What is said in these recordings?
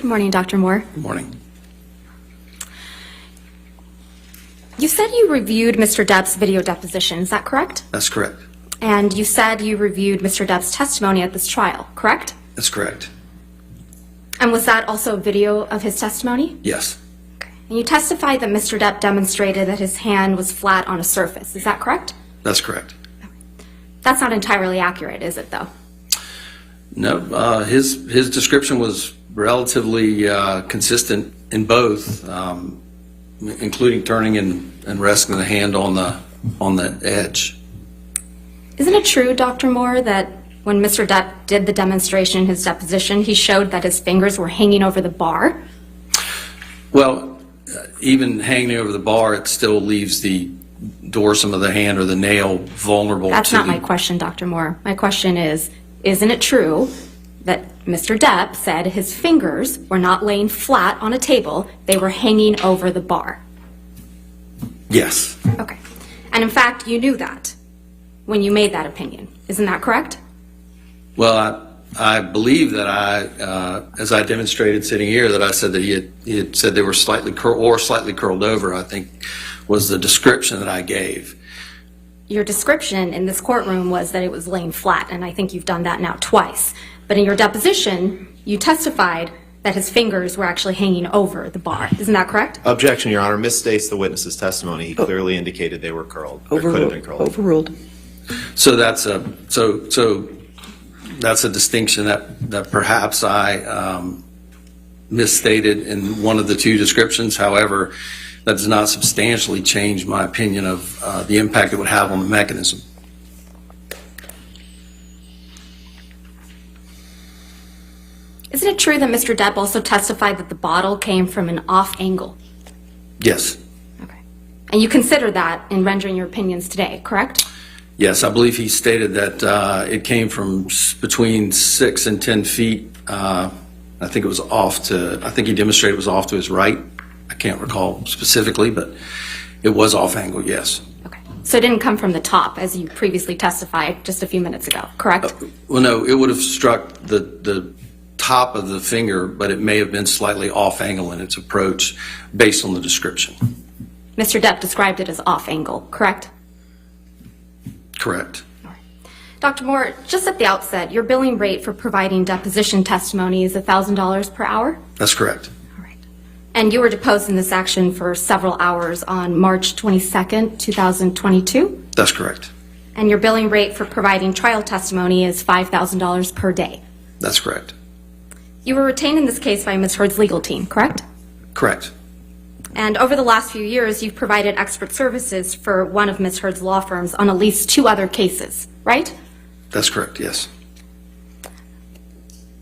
morning, Dr. Moore. Good morning. You said you reviewed Mr. Depp's video deposition, is that correct? That's correct. And you said you reviewed Mr. Depp's testimony at this trial, correct? That's correct. And was that also a video of his testimony? Yes. Okay. And you testified that Mr. Depp demonstrated that his hand was flat on a surface, is that correct? That's correct. That's not entirely accurate, is it, though? No, his description was relatively consistent in both, including turning and resting the hand on the edge. Isn't it true, Dr. Moore, that when Mr. Depp did the demonstration in his deposition, he showed that his fingers were hanging over the bar? Well, even hanging over the bar, it still leaves the dorsum of the hand or the nail vulnerable. That's not my question, Dr. Moore. My question is, isn't it true that Mr. Depp said his fingers were not laying flat on a table, they were hanging over the bar? Yes. Okay. And in fact, you knew that when you made that opinion. Isn't that correct? Well, I believe that as I demonstrated sitting here, that I said that he had said they were slightly curled over, I think was the description that I gave. Your description in this courtroom was that it was laying flat, and I think you've done that now twice. But in your deposition, you testified that his fingers were actually hanging over the bar. Isn't that correct? Objection, Your Honor. Misstates the witness's testimony. He clearly indicated they were curled. Or could have been curled. Overruled. So that's a distinction that perhaps I misstated in one of the two descriptions. However, that does not substantially change my opinion of the impact it would have on the mechanism. Isn't it true that Mr. Depp also testified that the bottle came from an off angle? Yes. Okay. And you consider that in rendering your opinions today, correct? Yes, I believe he stated that it came from between 6 and 10 feet. I think it was I think he demonstrated it was off to his right. I can't recall specifically, but it was off angle, yes. Okay. So it didn't come from the top, as you previously testified just a few minutes ago, correct? Well, no, it would have struck the top of the finger, but it may have been slightly off angle in its approach based on the description. Mr. Depp described it as off angle, correct? Correct. Dr. Moore, just at the outset, your billing rate for providing deposition testimony is $1,000 per hour? That's correct. All right. And you were deposed in this action for several hours on March 22nd, 2022? That's correct. And your billing rate for providing trial testimony is $5,000 per day? That's correct. You were retained in this case by Ms. Heard's legal team, correct? Correct. And over the last few years, you've provided expert services for one of Ms. Heard's law firms on at least 2 other cases, right? That's correct, yes.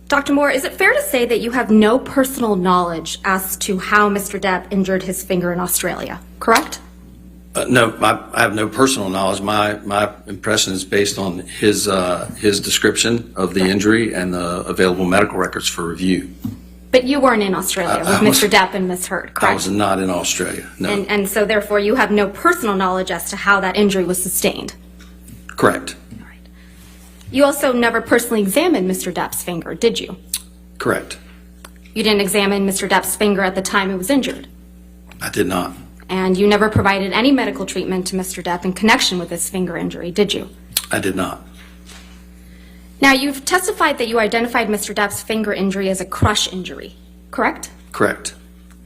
Dr. Moore, is it fair to say that you have no personal knowledge as to how Mr. Depp injured his finger in Australia, correct? No, I have no personal knowledge. My impression is based on his description of the injury and the available medical records for review. But you weren't in Australia with Mr. Depp and Ms. Heard, correct? I was not in Australia, no. And so therefore you have no personal knowledge as to how that injury was sustained? Correct. All right. You also never personally examined Mr. Depp's finger, did you? Correct. You didn't examine Mr. Depp's finger at the time it was injured? I did not. And you never provided any medical treatment to Mr. Depp in connection with his finger injury, did you? I did not. Now, you've testified that you identified Mr. Depp's finger injury as a crush injury, correct? Correct.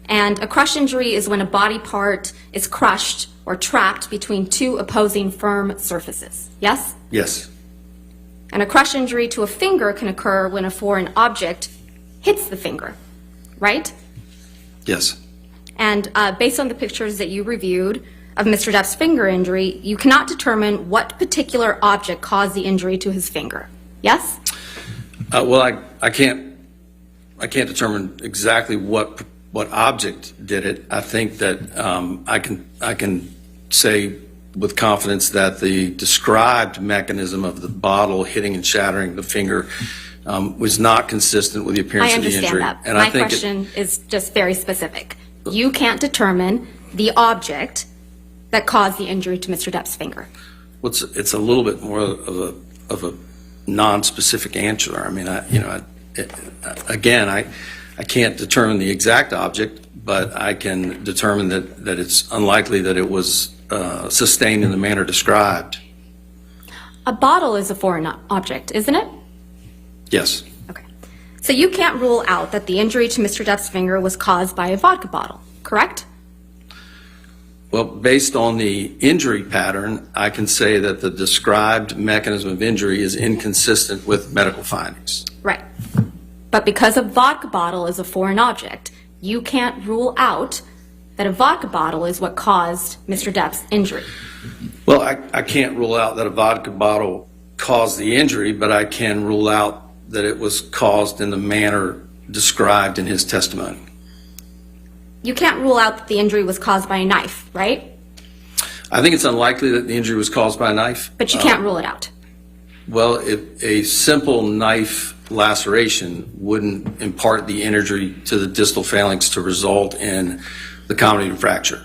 And a crush injury is when a body part is crushed or trapped between 2 opposing firm surfaces, yes? Yes. And a crush injury to a finger can occur when a foreign object hits the finger, right? Yes. And based on the pictures that you reviewed of Mr. Depp's finger injury, you cannot determine what particular object caused the injury to his finger, yes? Well, I can't determine exactly what object did it. I think that I can say with confidence that the described mechanism of the bottle hitting and shattering the finger was not consistent with the appearance of the injury. I understand that. And My question is just very specific. You can't determine the object that caused the injury to Mr. Depp's finger. Well, it's a little bit more of a non-specific answer. I mean, I can't determine the exact object, but I can determine that it's unlikely that it was sustained in the manner described. A bottle is a foreign object, isn't it? Yes. Okay. So you can't rule out that the injury to Mr. Depp's finger was caused by a vodka bottle, correct? Well, based on the injury pattern, I can say that the described mechanism of injury is inconsistent with medical findings. Right. But because a vodka bottle is a foreign object, you can't rule out that a vodka bottle is what caused Mr. Depp's injury. Well, I can't rule out that a vodka bottle caused the injury, but I can rule out that it was caused in the manner described in his testimony. You can't rule out that the injury was caused by a knife, right? I think it's unlikely that the injury was caused by a knife. But you can't rule it out. Well, if a simple knife laceration wouldn't impart the injury to the distal phalanx to result in the comedy fracture.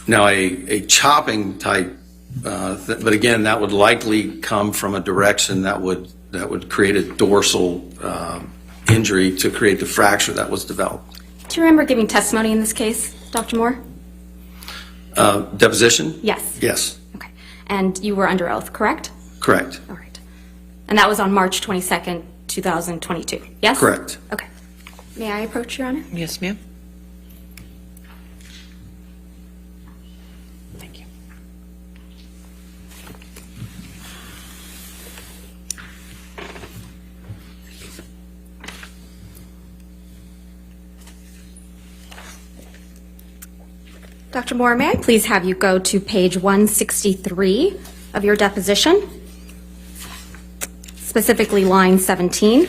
Now, a chopping type, but again, that would likely come from a direction that would create a dorsal injury to create the fracture that was developed. Do you remember giving testimony in this case, Dr. Moore? Deposition? Yes. Yes. Okay. And you were under oath, correct? Correct. All right. And that was on March 22nd, 2022, yes? Correct. Okay. May I approach, Your Honor? Yes, ma'am. Thank you. Dr. Moore, may I please have you go to page 163 of your deposition, specifically line 17.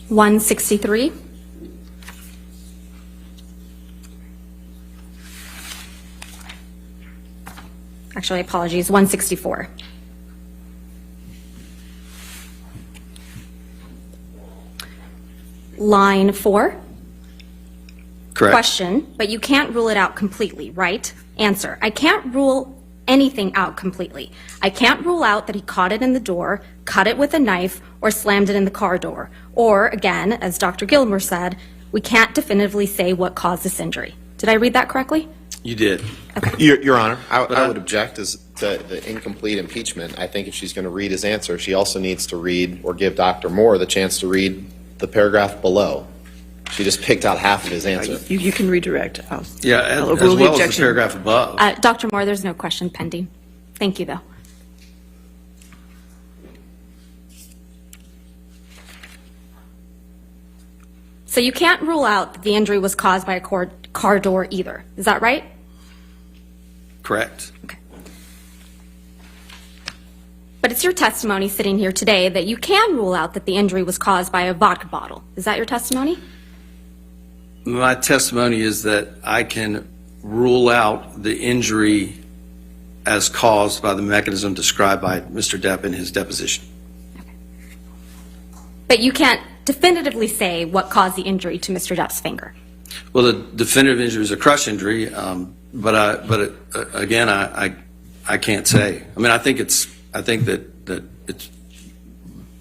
(163). Actually, apologies, 164. Line 4. Correct. Question, but you can't rule it out completely, right? Answer, I can't rule anything out completely. I can't rule out that he caught it in the door, cut it with a knife, or slammed it in the car door. Or, again, as Dr. Gilmore said, we can't definitively say what caused this injury. Did I read that correctly? You did. Your Honor, I would object as to the incomplete impeachment. I think if she's going to read his answer, she also needs to read or give Dr. Moore the chance to read the paragraph below. She just picked out half of his answer. You can redirect. Yeah, I'll as overrule the well as the objection. paragraph above. Dr. Moore, there's no question pending. Thank you, though. So you can't rule out that the injury was caused by a car door either. Is that right? Correct. Okay. But it's your testimony sitting here today that you can rule out that the injury was caused by a vodka bottle. Is that your testimony? My testimony is that I can rule out the injury as caused by the mechanism described by Mr. Depp in his deposition. But you can't definitively say what caused the injury to Mr. Depp's finger. Well, the definitive injury is a crush injury, but again, I can't say. I mean, I think that it's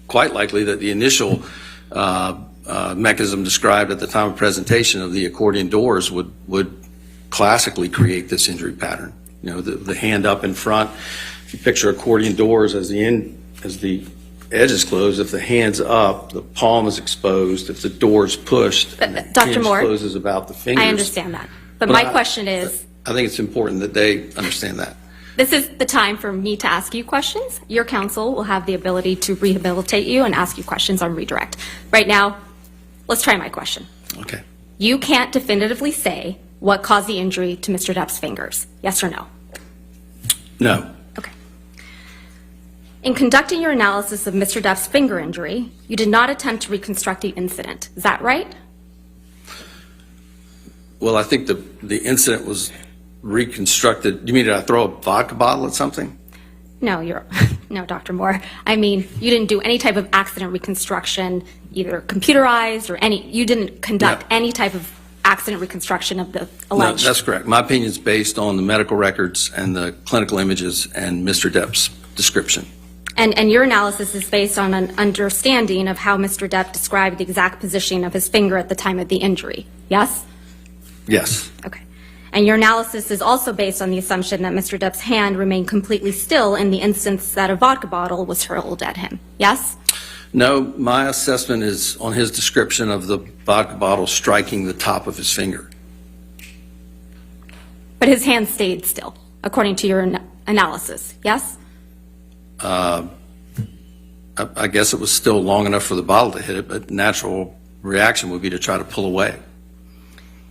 quite likely that the initial mechanism described at the time of presentation of the accordion doors would classically create this injury pattern. You know, the hand up in front. If you picture accordion doors as the edge is closed, if the hand's up, the palm is exposed. If the door's pushed, and the Dr. hinge Moore, closes about the fingers. I understand that. But my question is, I think it's important that they understand that. this is the time for me to ask you questions. Your counsel will have the ability to rehabilitate you and ask you questions on redirect. Right now, let's try my question. Okay. You can't definitively say what caused the injury to Mr. Depp's fingers. Yes or no? No. Okay. In conducting your analysis of Mr. Depp's finger injury, you did not attempt to reconstruct the incident. Is that right? Well, I think the incident was reconstructed. You mean did I throw a vodka bottle at something? No, no, Dr. Moore. I mean, you didn't do any type of accident reconstruction, either computerized or you didn't conduct No. any type of accident reconstruction of the No, alleged. that's correct. My opinion is based on the medical records and the clinical images and Mr. Depp's description. And your analysis is based on an understanding of how Mr. Depp described the exact position of his finger at the time of the injury, yes? Yes, Okay. And your analysis is also based on the assumption that Mr. Depp's hand remained completely still in the instance that a vodka bottle was hurled at him, yes? no, my assessment is on his description of the vodka bottle striking the top of his finger. But his hand stayed still, according to your analysis, yes? I guess it was still long enough for the bottle to hit it, but natural reaction would be to try to pull away.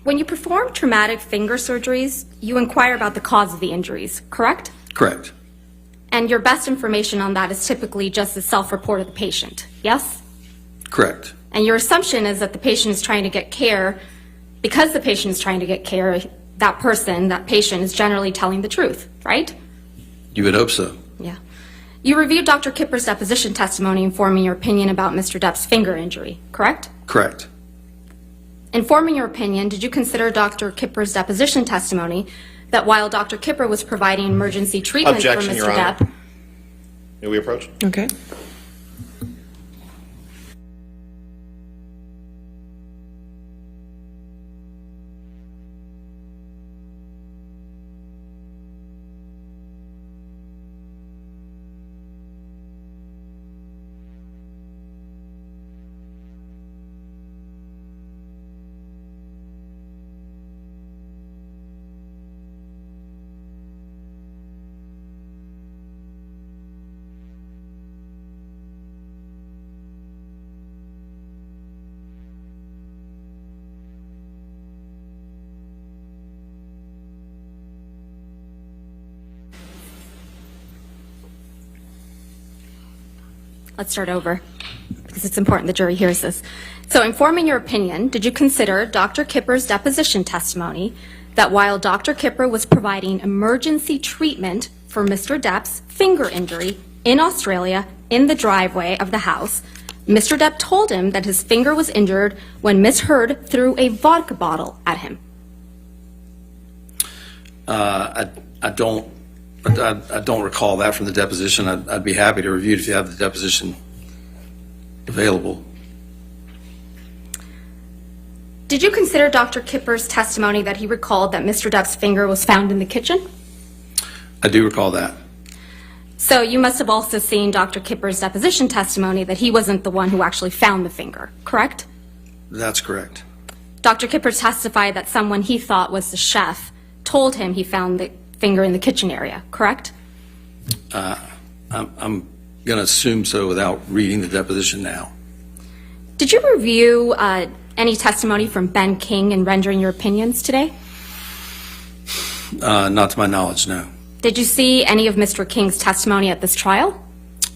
When you perform traumatic finger surgeries, you inquire about the cause of the injuries, correct? Correct. And your best information on that is typically just the self-report of the patient, yes? Correct. And your assumption is that the patient is trying to get care. Because the patient is trying to get care, that person, that patient, is generally telling the truth, right? You would hope so. Yeah. You reviewed Dr. Kipper's deposition testimony informing your opinion about Mr. Depp's finger injury, correct? Correct. In forming your opinion, did you consider Dr. Kipper's deposition testimony that while Dr. Kipper was providing emergency treatment Objection, for Your Mr. Honor. Depp, May we approach? Okay. let's start over, because it's important the jury hears this. So in forming your opinion, did you consider Dr. Kipper's deposition testimony that while Dr. Kipper was providing emergency treatment for Mr. Depp's finger injury in Australia in the driveway of the house, Mr. Depp told him that his finger was injured when Miss Heard threw a vodka bottle at him? I don't recall that from the deposition. I'd be happy to review it if you have the deposition available. Did you consider Dr. Kipper's testimony that he recalled that Mr. Depp's finger was found in the kitchen? I do recall that. So you must have also seen Dr. Kipper's deposition testimony that he wasn't the one who actually found the finger, correct? That's correct. Dr. Kipper testified that someone he thought was the chef told him he found the finger in the kitchen area, correct? I'm going to assume so without reading the deposition now. Did you review any testimony from Ben King in rendering your opinions today? Not to my knowledge, no. Did you see any of Mr. King's testimony at this trial?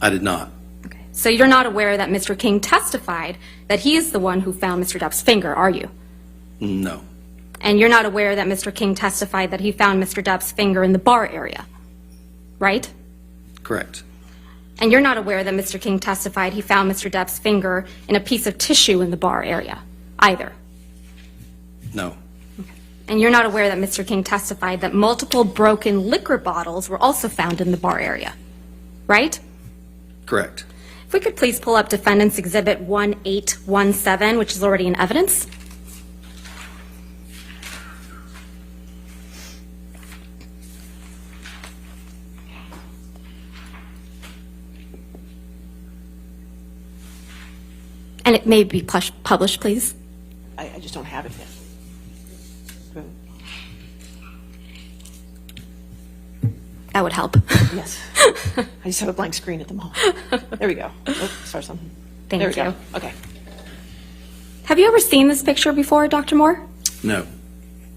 I did not. Okay. So you're not aware that Mr. King testified that he is the one who found Mr. Depp's finger, are you? No. And you're not aware that Mr. King testified that he found Mr. Depp's finger in the bar area, right? Correct. And you're not aware that Mr. King testified he found Mr. Depp's finger in a piece of tissue in the bar area, either? No. And you're not aware that Mr. King testified that multiple broken liquor bottles were also found in the bar area, right? Correct. If we could please pull up Defendant's Exhibit 1817, which is already in evidence. And it may be published, please. I just don't have it yet. That would help. Yes. I just have a blank screen at the moment. There we go. Oh, start something. Thank There we you. go. Okay. Have you ever seen this picture before, Dr. Moore? No.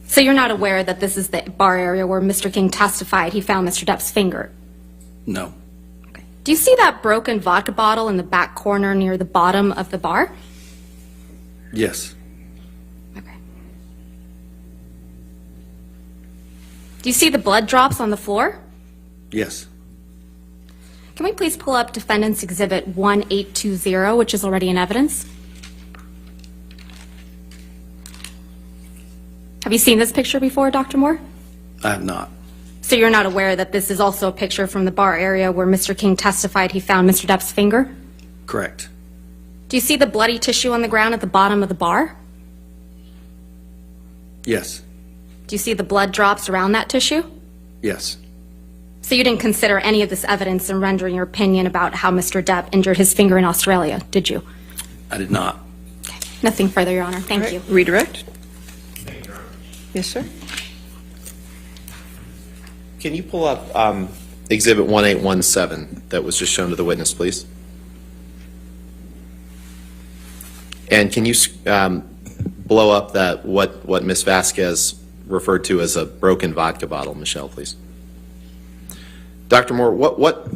So you're not aware that this is the bar area where Mr. King testified he found Mr. Depp's finger? No. Okay. Do you see that broken vodka bottle in the back corner near the bottom of the bar? Yes. Okay. Do you see the blood drops on the floor? Yes. Can we please pull up Defendant's Exhibit 1820, which is already in evidence? Have you seen this picture before, Dr. Moore? I have not. So you're not aware that this is also a picture from the bar area where Mr. King testified he found Mr. Depp's finger? Correct. Do you see the bloody tissue on the ground at the bottom of the bar? Yes. Do you see the blood drops around that tissue? Yes. So you didn't consider any of this evidence in rendering your opinion about how Mr. Depp injured his finger in Australia, did you? I did not. Nothing further, Your Honor. Thank you. Redirect? Yes, sir. Can you pull up Exhibit 1817 that was just shown to the witness, please? And can you blow up that what Ms. Vasquez referred to as a broken vodka bottle, Michelle, please? Dr. Moore, what